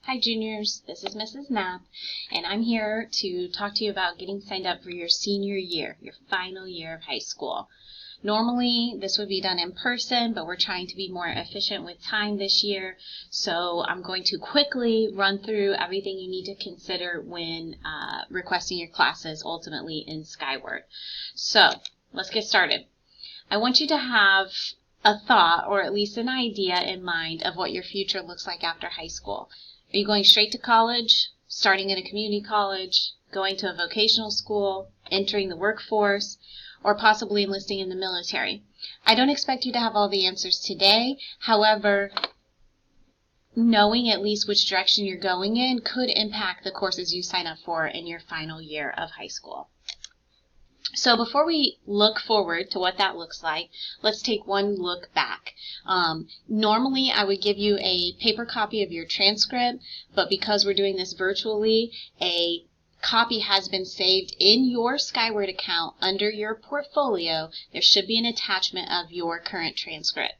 Hi juniors, this is Mrs. Knapp, and I'm here to talk to you about getting signed up for your senior year, your final year of high school. Normally this would be done in person, but we're trying to be more efficient with time this year, so I'm going to quickly run through everything you need to consider when requesting your classes ultimately in Skyward. So let's get started. I want you to have a thought, or at least an idea in mind of what your future looks like after high school. Are you going straight to college, starting in a community college, going to a vocational school, entering the workforce, or possibly enlisting in the military? I don't expect you to have all the answers today. However, knowing at least which direction you're going in could impact the courses you sign up for in your final year of high school. So before we look forward to what that looks like, let's take one look back. Normally I would give you a paper copy of your transcript, but because we're doing this virtually, a copy has been saved in your Skyward account under your portfolio. There should be an attachment of your current transcript.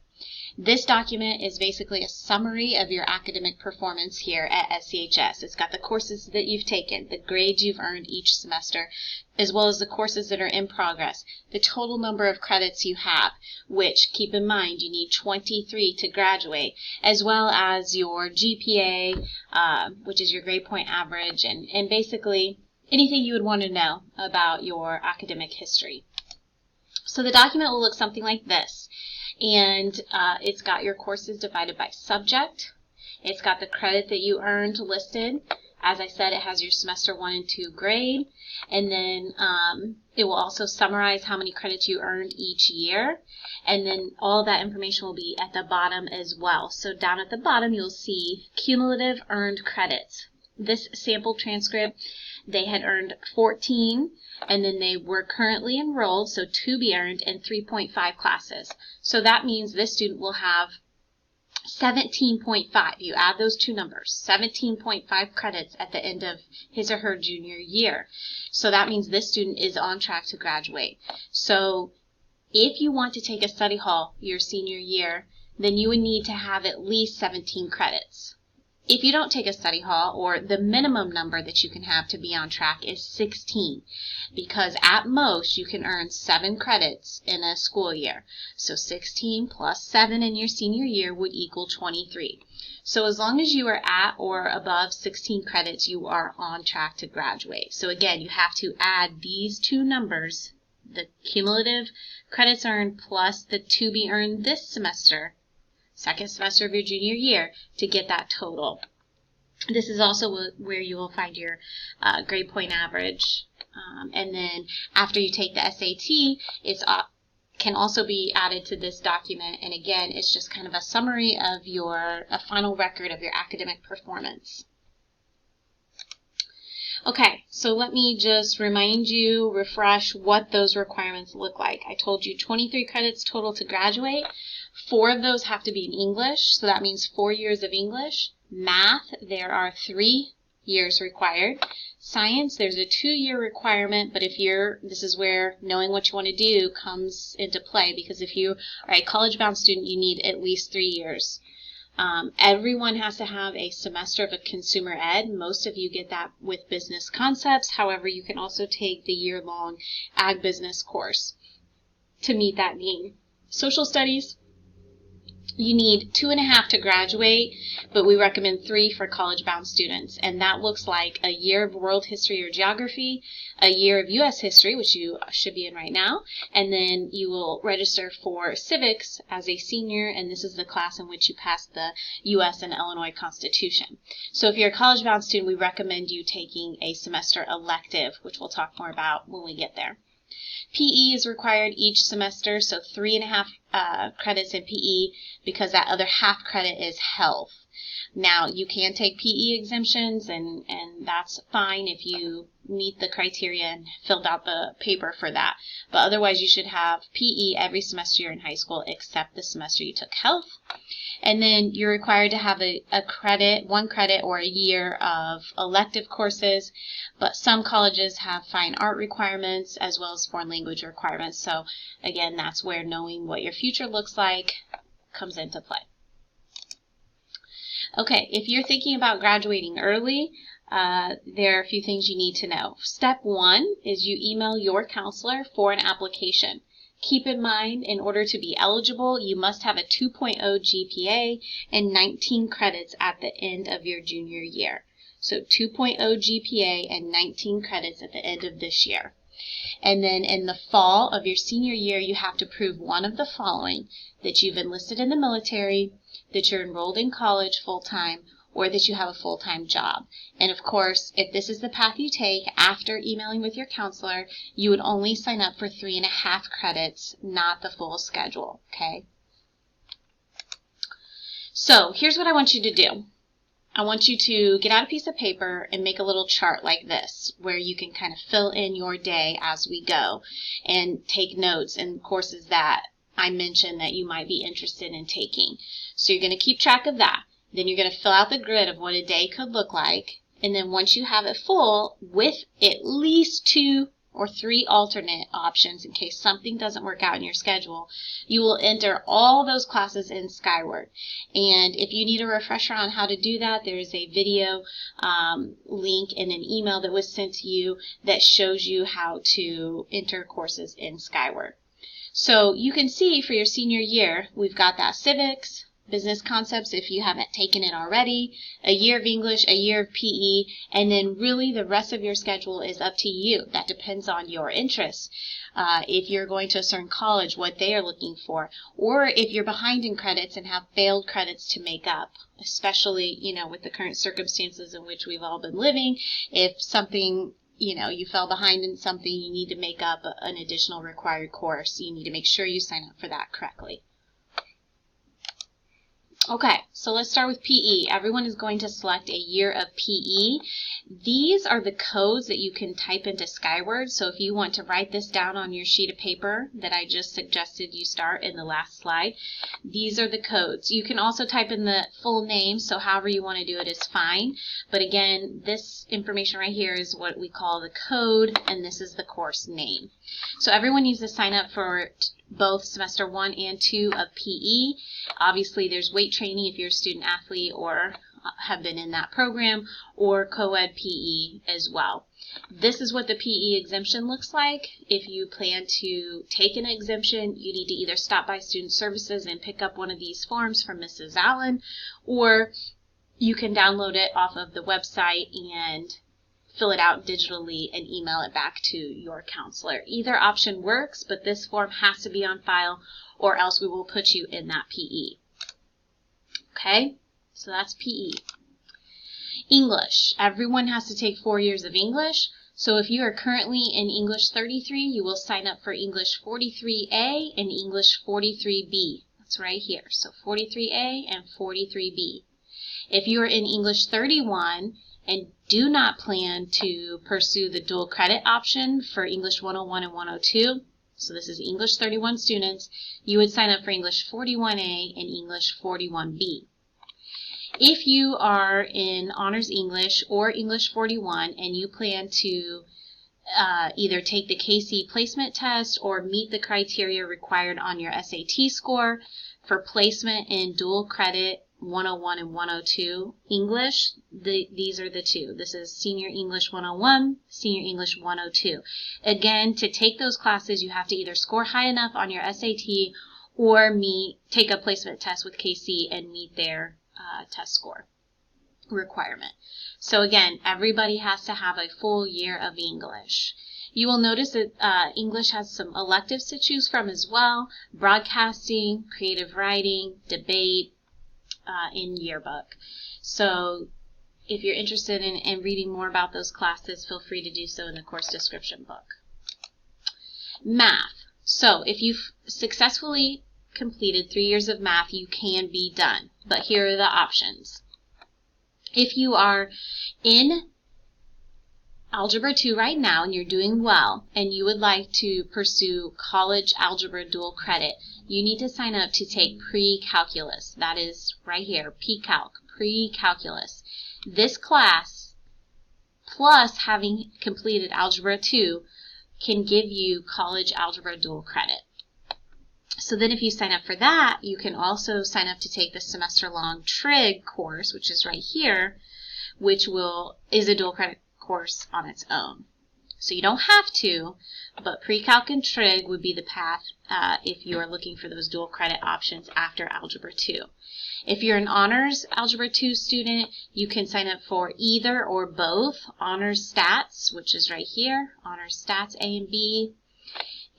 This document is basically a summary of your academic performance here at SCHS. It's got the courses that you've taken, the grades you've earned each semester, as well as the courses that are in progress, the total number of credits you have, which, keep in mind, you need 23 to graduate, as well as your GPA, which is your grade point average, and basically anything you would want to know about your academic history. So the document will look something like this. And it's got your courses divided by subject. It's got the credit that you earned listed. As I said, it has your semester 1 and 2 grade. And then it will also summarize how many credits you earned each year. And then all that information will be at the bottom as well. So down at the bottom, you'll see cumulative earned credits. This sample transcript, they had earned 14, and then they were currently enrolled, so to be earned in 3.5 classes. So that means this student will have 17.5. You add those two numbers, 17.5 credits at the end of his or her junior year. So that means this student is on track to graduate. So if you want to take a study hall your senior year, then you would need to have at least 17 credits. If you don't take a study hall, or the minimum number that you can have to be on track is 16, because at most you can earn 7 credits in a school year. So 16 plus 7 in your senior year would equal 23. So as long as you are at or above 16 credits, you are on track to graduate. So again, you have to add these two numbers, the cumulative credits earned plus the to be earned this semester, second semester of your junior year, to get that total. This is also where you will find your grade point average. And then after you take the SAT, it can also be added to this document. And again, it's just kind of a summary of a final record of your academic performance. Okay, so let me just refresh what those requirements look like. I told you 23 credits total to graduate. 4 of those have to be in English, so that means 4 years of English. Math, there are 3 years required. Science, there's a 2-year requirement, but this is where knowing what you want to do comes into play, because if you are a college-bound student, you need at least 3 years. Everyone has to have a semester of a consumer ed. Most of you get that with business concepts. However, you can also take the year-long ag business course to meet that need. Social studies, you need 2.5 to graduate, but we recommend 3 for college-bound students. And that looks like a year of world history or geography, a year of U.S. history, which you should be in right now, and then you will register for civics as a senior, and this is the class in which you pass the U.S. and Illinois Constitution. So if you're a college-bound student, we recommend you taking a semester elective, which we'll talk more about when we get there. PE is required each semester, so 3.5 credits in PE, because that other half credit is health. Now, you can take PE exemptions, and that's fine if you meet the criteria and filled out the paper for that. But otherwise, you should have PE every semester you're in high school, except the semester you took health. And then you're required to have a credit, 1 credit or a year of elective courses, but some colleges have fine art requirements as well as foreign language requirements. So again, that's where knowing what your future looks like comes into play. Okay, if you're thinking about graduating early, there are a few things you need to know. Step 1 is you email your counselor for an application. Keep in mind, in order to be eligible, you must have a 2.0 GPA and 19 credits at the end of your junior year. So 2.0 GPA and 19 credits at the end of this year. And then in the fall of your senior year, you have to prove one of the following: that you've enlisted in the military, that you're enrolled in college full-time, or that you have a full-time job. And of course, if this is the path you take after emailing with your counselor, you would only sign up for 3.5 credits, not the full schedule, okay? So here's what I want you to do. I want you to get out a piece of paper and make a little chart like this, where you can kind of fill in your day as we go and take notes in courses that I mentioned that you might be interested in taking. So you're going to keep track of that. Then you're going to fill out the grid of what a day could look like. And then once you have it full with at least 2 or 3 alternate options in case something doesn't work out in your schedule, you will enter all those classes in Skyward. And if you need a refresher on how to do that, there is a video link in an email that was sent to you that shows you how to enter courses in Skyward. So you can see for your senior year, we've got that civics, business concepts if you haven't taken it already, a year of English, a year of PE, and then really the rest of your schedule is up to you. That depends on your interests. If you're going to a certain college, what they are looking for, or if you're behind in credits and have failed credits to make up, especially, with the current circumstances in which we've all been living. If something, you fell behind in something, you need to make up an additional required course. You need to make sure you sign up for that correctly. Okay, so let's start with PE. Everyone is going to select a year of PE. These are the codes that you can type into Skyward. So if you want to write this down on your sheet of paper that I just suggested you start in the last slide, these are the codes. You can also type in the full name, so however you want to do it is fine. But again, this information right here is what we call the code, and this is the course name. So everyone needs to sign up for both semester 1 and 2 of PE. Obviously, there's weight training if you're a student athlete or have been in that program, or co-ed PE as well. This is what the PE exemption looks like. If you plan to take an exemption, you need to either stop by Student Services and pick up one of these forms from Mrs. Allen, or you can download it off of the website and fill it out digitally and email it back to your counselor. Either option works, but this form has to be on file or else we will put you in that PE. Okay, so that's PE. English. Everyone has to take 4 years of English. So if you are currently in English 33, you will sign up for English 43A and English 43B. That's right here. So 43A and 43B. If you are in English 31 and do not plan to pursue the dual credit option for English 101 and 102, so this is English 31 students, you would sign up for English 41A and English 41B. If you are in Honors English or English 41 and you plan to either take the KC placement test or meet the criteria required on your SAT score for placement in dual credit 101 and 102 English, these are the two. This is Senior English 101, Senior English 102. Again, to take those classes, you have to either score high enough on your SAT or take a placement test with KC and meet their test score requirement. So again, everybody has to have a full year of English. You will notice that English has some electives to choose from as well: broadcasting, creative writing, debate, in yearbook. So if you're interested in reading more about those classes, feel free to do so in the course description book. Math. So if you've successfully completed 3 years of math, you can be done. But here are the options. If you are in Algebra 2 right now and you're doing well and you would like to pursue college algebra dual credit, you need to sign up to take pre-calculus. That is right here, P-Calc, pre-calculus. This class, plus having completed Algebra 2, can give you college algebra dual credit. So then if you sign up for that, you can also sign up to take the semester-long TRIG course, which is right here, which is a dual credit course on its own. So you don't have to, but pre-calc and trig would be the path if you are looking for those dual credit options after Algebra 2. If you're an Honors Algebra 2 student, you can sign up for either or both Honors Stats, which is right here, Honors Stats A and B,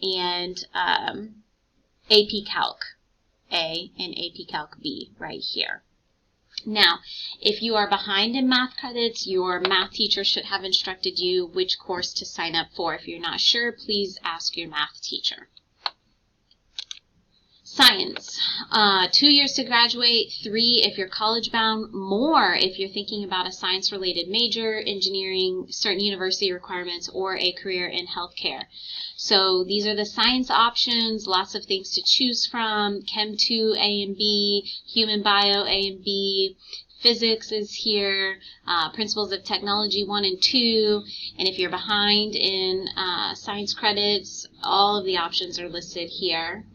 and AP Calc A and AP Calc B right here. Now, if you are behind in math credits, your math teacher should have instructed you which course to sign up for. If you're not sure, please ask your math teacher. Science, 2 years to graduate, 3 if you're college bound, more if you're thinking about a science related major, engineering, certain university requirements, or a career in healthcare. So these are the science options, lots of things to choose from. Chem 2 A and B, Human Bio A and B, Physics is here, Principles of Technology 1 and 2, and if you're behind in science credits, all of the options are listed here.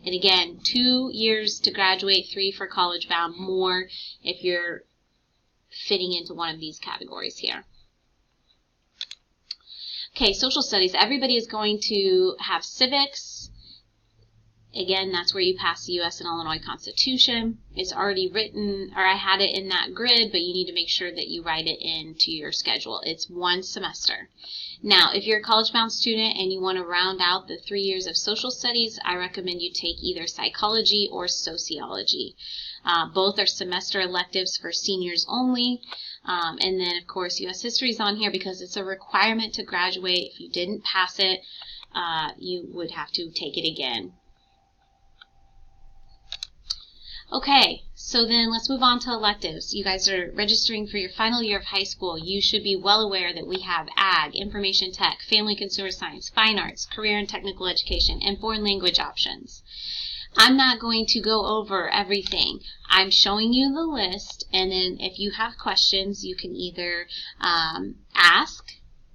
And again, 2 years to graduate, 3 for college bound, more if you're fitting into one of these categories here. Okay, social studies. Everybody is going to have civics. Again, that's where you pass the U.S. and Illinois Constitution. It's already written, or I had it in that grid, but you need to make sure that you write it into your schedule. It's 1 semester. Now, if you're a college-bound student and you want to round out the 3 years of social studies, I recommend you take either psychology or sociology. Both are semester electives for seniors only. And then, of course, U.S. history is on here because it's a requirement to graduate. If you didn't pass it, you would have to take it again. Okay, so then let's move on to electives. You guys are registering for your final year of high school. You should be well aware that we have Ag, Information Tech, Family Consumer Science, Fine Arts, Career and Technical Education, and Foreign Language options. I'm not going to go over everything. I'm showing you the list, and then if you have questions, you can either ask,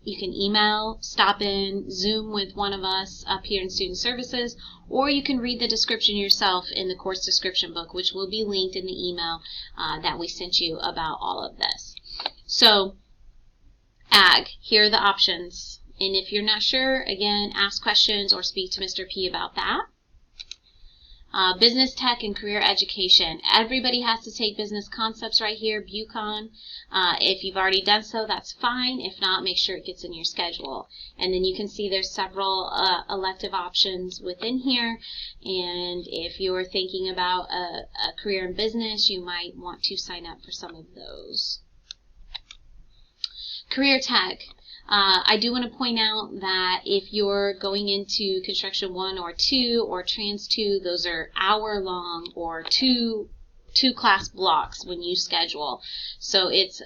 you can email, stop in, Zoom with one of us up here in Student Services, or you can read the description yourself in the course description book, which will be linked in the email that we sent you about all of this. So, Ag, here are the options. And if you're not sure, again, ask questions or speak to Mr. P about that. Business Tech and Career Education. Everybody has to take business concepts right here, BUCON. If you've already done so, that's fine. If not, make sure it gets in your schedule. And then you can see there's several elective options within here. And if you're thinking about a career in business, you might want to sign up for some of those. Career Tech. I do want to point out that if you're going into Construction 1 or 2 or Trans 2, those are hour-long or two class blocks when you schedule. So it's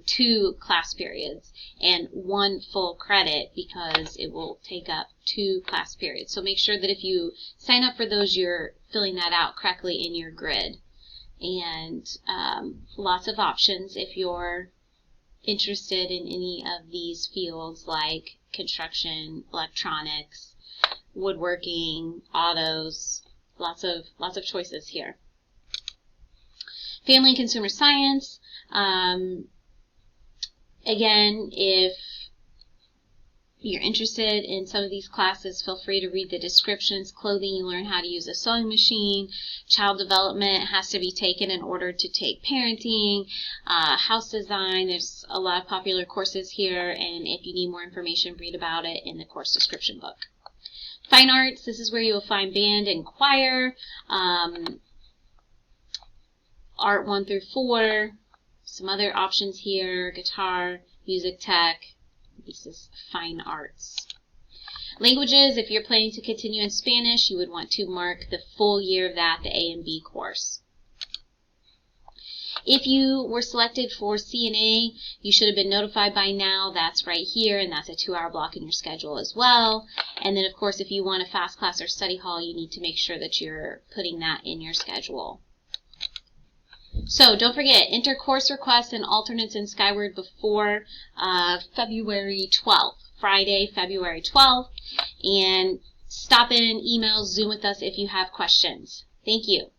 2 class periods and 1 full credit because it will take up 2 class periods. So make sure that if you sign up for those, you're filling that out correctly in your grid. And lots of options if you're interested in any of these fields like construction, electronics, woodworking, autos, lots of choices here. Family and Consumer Science. Again, if you're interested in some of these classes, feel free to read the descriptions. Clothing, you learn how to use a sewing machine. Child development has to be taken in order to take parenting. House design, there's a lot of popular courses here, and if you need more information, read about it in the course description book. Fine Arts, this is where you will find band and choir. Art 1 through 4. Some other options here, guitar, music tech. This is Fine Arts. Languages, if you're planning to continue in Spanish, you would want to mark the full year of that, the A and B course. If you were selected for CNA, you should have been notified by now. That's right here, and that's a 2-hour block in your schedule as well. And then, of course, if you want a fast class or study hall, you need to make sure that you're putting that in your schedule. So don't forget, enter course requests and alternates in Skyward before February 12th, Friday, February 12th, and stop in, email, Zoom with us if you have questions. Thank you.